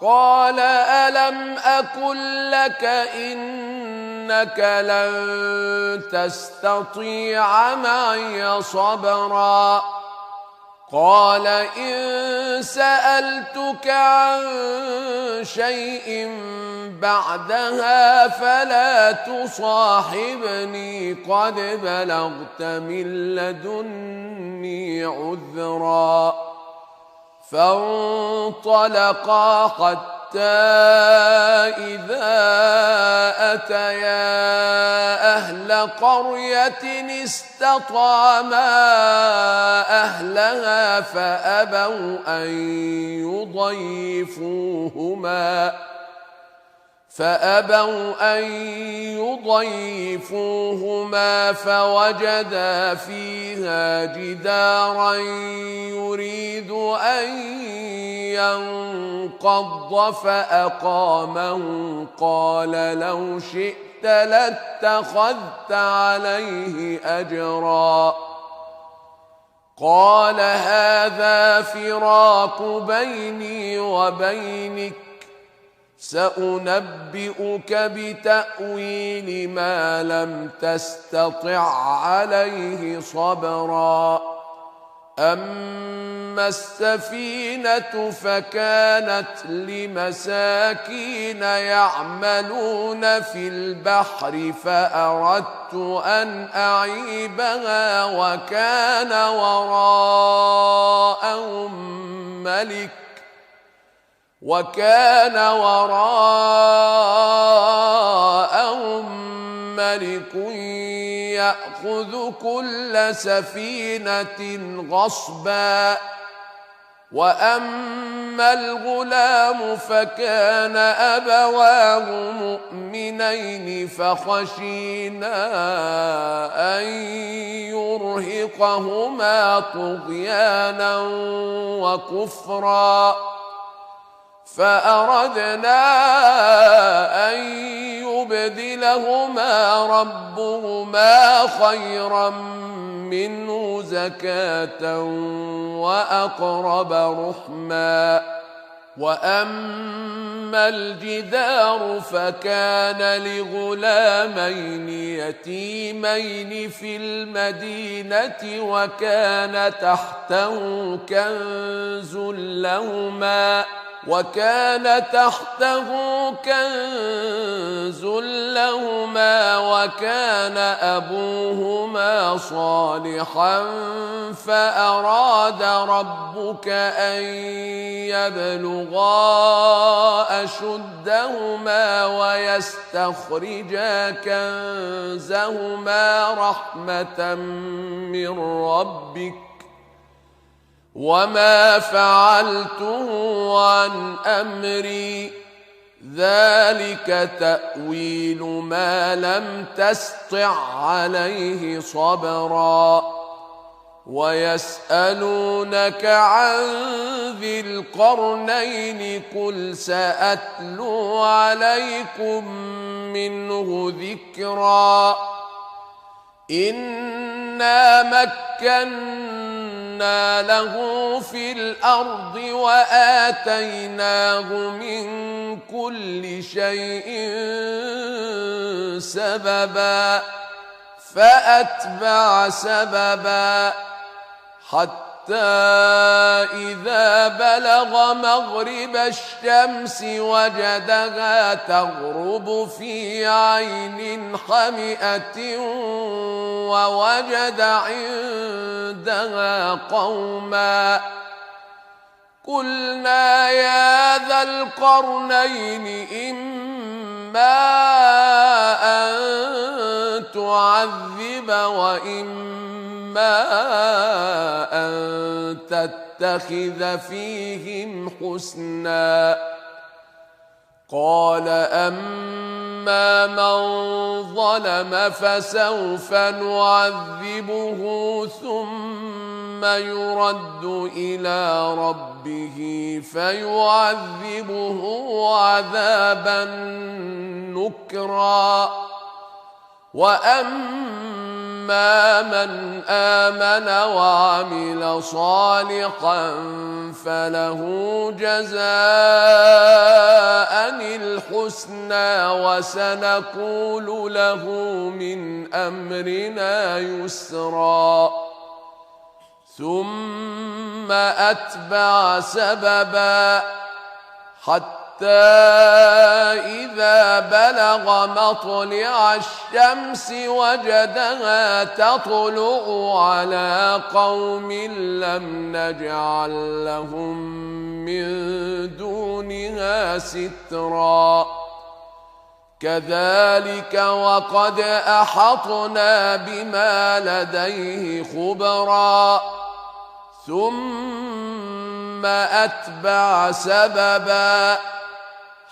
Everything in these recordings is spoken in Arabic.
قال ألم أقل لك إنك لن تستطيع معي صبرا قال إن سألتك عن شيء بعدها فلا تصاحبني قد بلغت من لدني عذرا فانطلقا حتى إذا أتيا أهل قرية استطعما أهلها فأبوا أن يضيفوهما فوجدا فيها جدارا يريد أن ينقض فأقامه قال لو شئت لاتخذت عليه أجرا قال هذا فراق بيني وبينك سأنبئك بتأويل ما لم تستطع عليه صبرا أما السفينة فكانت لمساكين يعملون في البحر فأردت أن أعيبها وكان وراءهم ملك يأخذ كل سفينة غصبا وأما الغلام فكان أبواه مؤمنين فخشينا أن يرهقهما طغيانا وكفرا فأردنا أن يبدلهما ربهما خيرا منه زكاة وأقرب رحما وأما الجدار فكان لغلامين يتيمين في المدينة وكان تحته كنز لهما وكان أبوهما صالحا فأراد ربك أن يبلغا أشدهما ويستخرجا كنزهما رحمة من ربك وما فعلته عن أمري ذلك تأويل ما لم تسطع عليه صبرا ويسألونك عن ذي القرنين قل سأتلو عليكم منه ذكرا إنا مكنا له في الأرض وآتيناه من كل شيء سببا فأتبع سببا حتى إذا بلغ مغرب الشمس وجدها تغرب في عين حمئة ووجد عندها قوما قلنا يا ذا القرنين إما أن تعذب وإما أن تتخذ فيهم حسنا قال أما من ظلم فسوف نعذبه ثم يرد إلى ربه فيعذبه عذابا نكرا وأما من آمن وعمل صالحا فله جزاء الحسنى وسنقول له من أمرنا يسرا ثم أتبع سببا حتى إذا بلغ مطلع الشمس وجدها تطلع على قوم لم نجعل لهم من دونها سترا كذلك وقد أحطنا بما لديه خبرا ثم أتبع سببا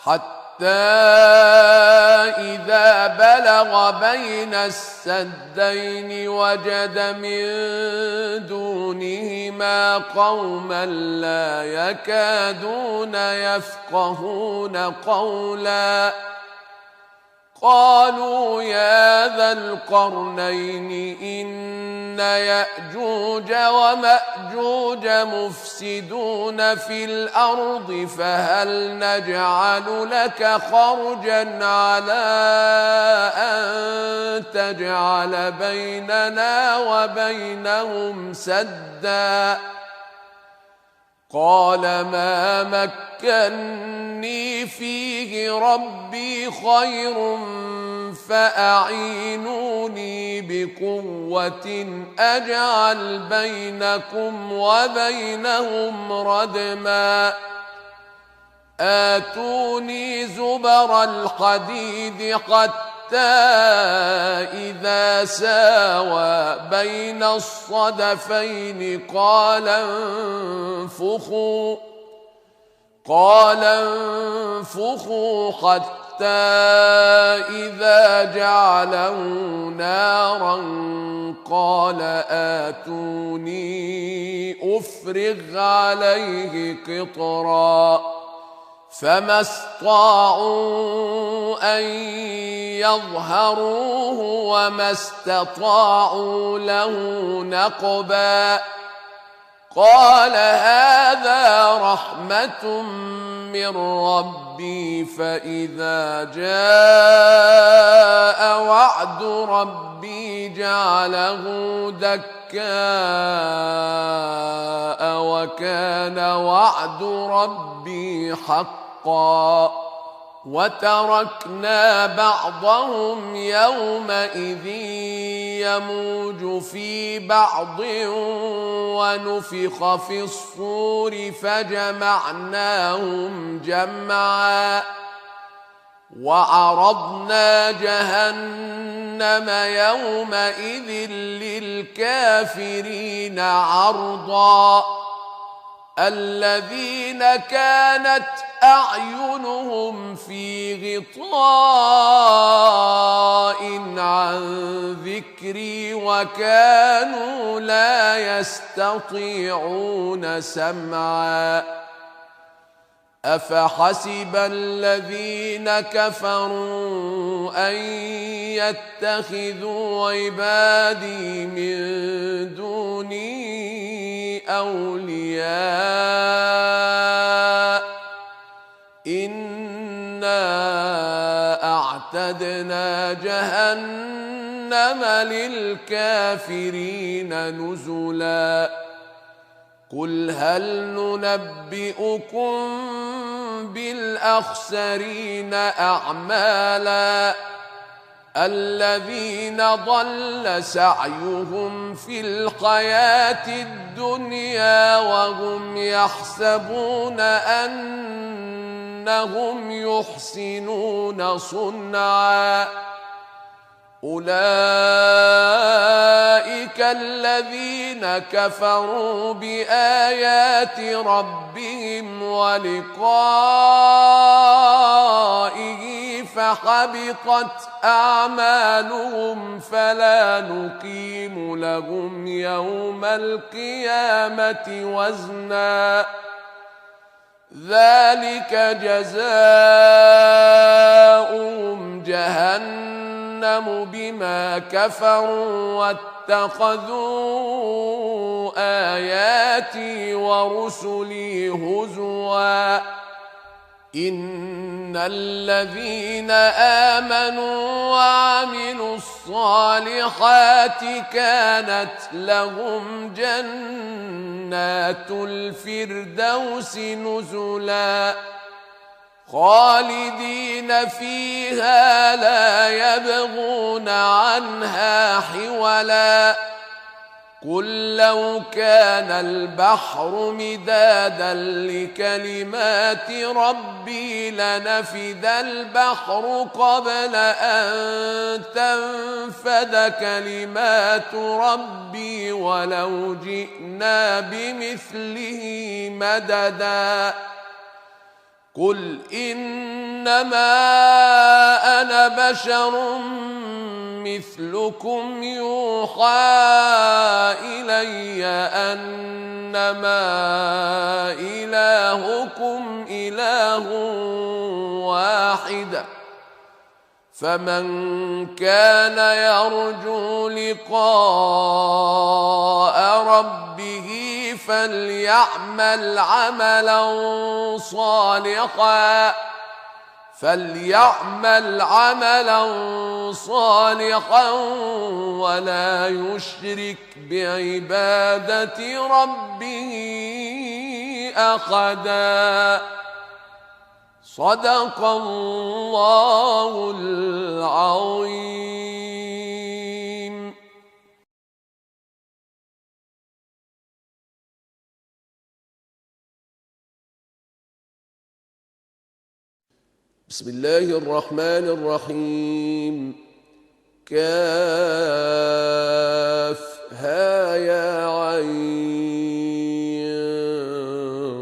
حتى إذا بلغ بين السدين وجد من دونهما قوما لا يكادون يفقهون قولا قالوا يا ذا القرنين إن يأجوج ومأجوج مفسدون في الأرض فهل نجعل لك خرجا على أن تجعل بيننا وبينهم سدا قال ما مكني فيه ربي خير فأعينوني بقوة أجعل بينكم وبينهم ردما آتوني زبر الحديد حتى إذا ساوى بين الصدفين قال انفخوا حتى إذا جعله نارا قال آتوني أفرغ عليه قطرا فما استطاعوا أن يظهروه وما استطاعوا له نقبا قال هذا رحمة من ربي فإذا جاء وعد ربي جعله دكاء وكان وعد ربي حقا وتركنا بعضهم يومئذ يموج في بعض ونفخ في الصور فجمعناهم جمعا وعرضنا جهنم يومئذ للكافرين عرضا الذين كانت أعينهم في غطاء عن ذكري وكانوا لا يستطيعون سمعا أفحسب الذين كفروا أن يتخذوا عبادي من دوني أولياء إنا أعتدنا جهنم للكافرين نزلا قل هل ننبئكم بالأخسرين أعمالا الذين ضل سعيهم في الحياة الدنيا وهم يحسبون أنهم يحسنون صنعا أولئك الذين كفروا بآيات ربهم ولقائه فحبطت أعمالهم فلا نقيم لهم يوم القيامة وزنا ذلك جزاؤهم جهنم بما كفروا واتخذوا آياتي ورسلي هزوا إن الذين آمنوا وعملوا الصالحات كانت لهم جنات الفردوس نزلا خالدين فيها لا يبغون عنها حولا قل لو كان البحر مدادا لكلمات ربي لنفد البحر قبل أن تنفد كلمات ربي ولو جئنا بمثله مددا قل إنما أنا بشر مثلكم يوحى إلي أنما إلهكم إله واحد فمن كان يرجو لقاء ربه فليعمل عملا صالحا ولا يشرك بعبادة ربه أحدا صدق الله العظيم. بسم الله الرحمن الرحيم. كافها يا عين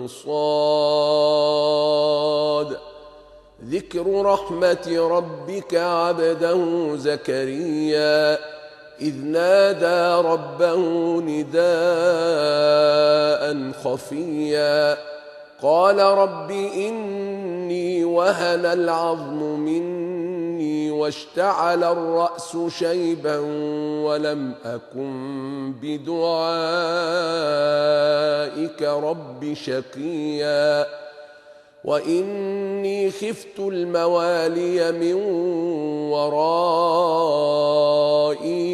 صاد ذكر رحمة ربك عبده زكريا إذ نادى ربه نداء خفيا قال رب إني وهن العظم مني واشتعل الرأس شيبا ولم أكن بدعائك رب شقيا وإني خفت الموالي من ورائي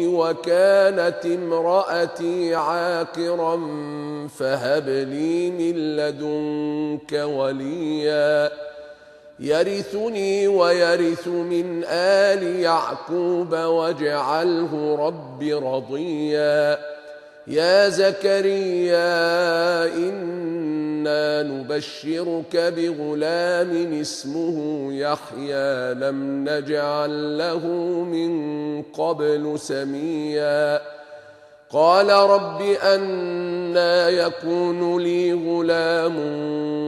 وكانت امرأتي عاقرا فهب لي من لدنك وليا يرثني ويرث من آل يعقوب واجعله رب رضيا يا زكريا إنا نبشرك بغلام اسمه يحيى لم نجعل له من قبل سميا قال رب أنى يكون لي غلام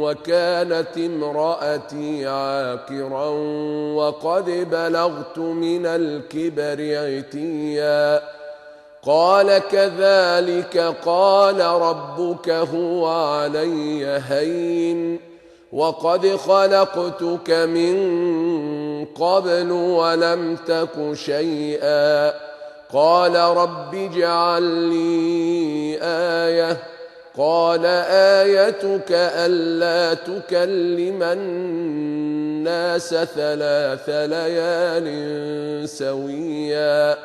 وكانت امرأتي عاقرا وقد بلغت من الكبر عتيا قال كذلك قال ربك هو علي هين وقد خلقتك من قبل ولم تك شيئا قال رب اجعل لي آية قال آيتك ألا تكلم الناس 3 ليال سويا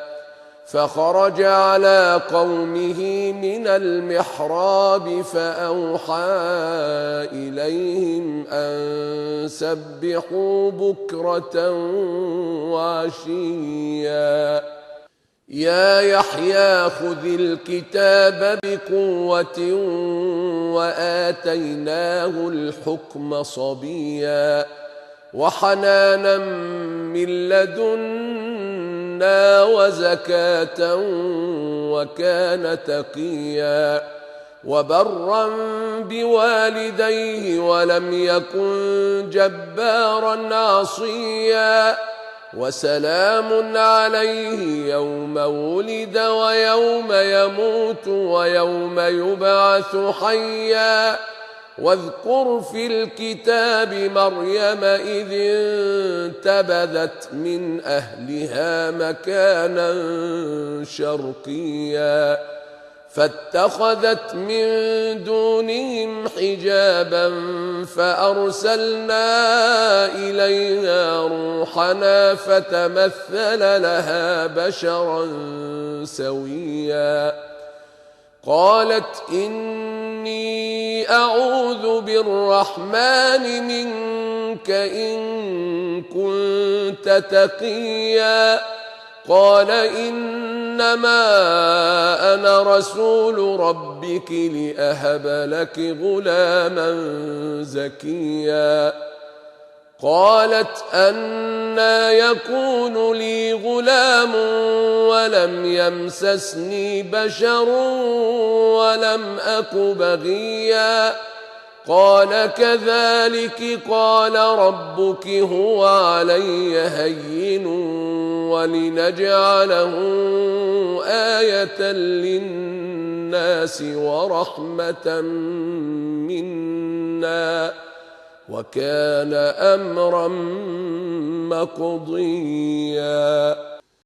فخرج على قومه من المحراب فأوحى إليهم أن سبحوا بكرة وعشيا يا يحيى خذ الكتاب بقوة وآتيناه الحكم صبيا وحنانا من لدنا وزكاة وكان تقيا وبرا بوالديه ولم يكن جبارا عصيا وسلام عليه يوم ولد ويوم يموت ويوم يبعث حيا واذكر في الكتاب مريم إذ انتبذت من أهلها مكانا شرقيا فاتخذت من دونهم حجابا فأرسلنا إليها روحنا فتمثل لها بشرا سويا قالت إني أعوذ بالرحمن منك إن كنت تقيا قال إنما أنا رسول ربك لأهب لك غلاما زكيا قالت أنى يكون لي غلام ولم يمسسني بشر ولم أك بغيا قال كذلك قال ربك هو علي هين ولنجعله آية للناس ورحمة منا وكان أمرا مقضيا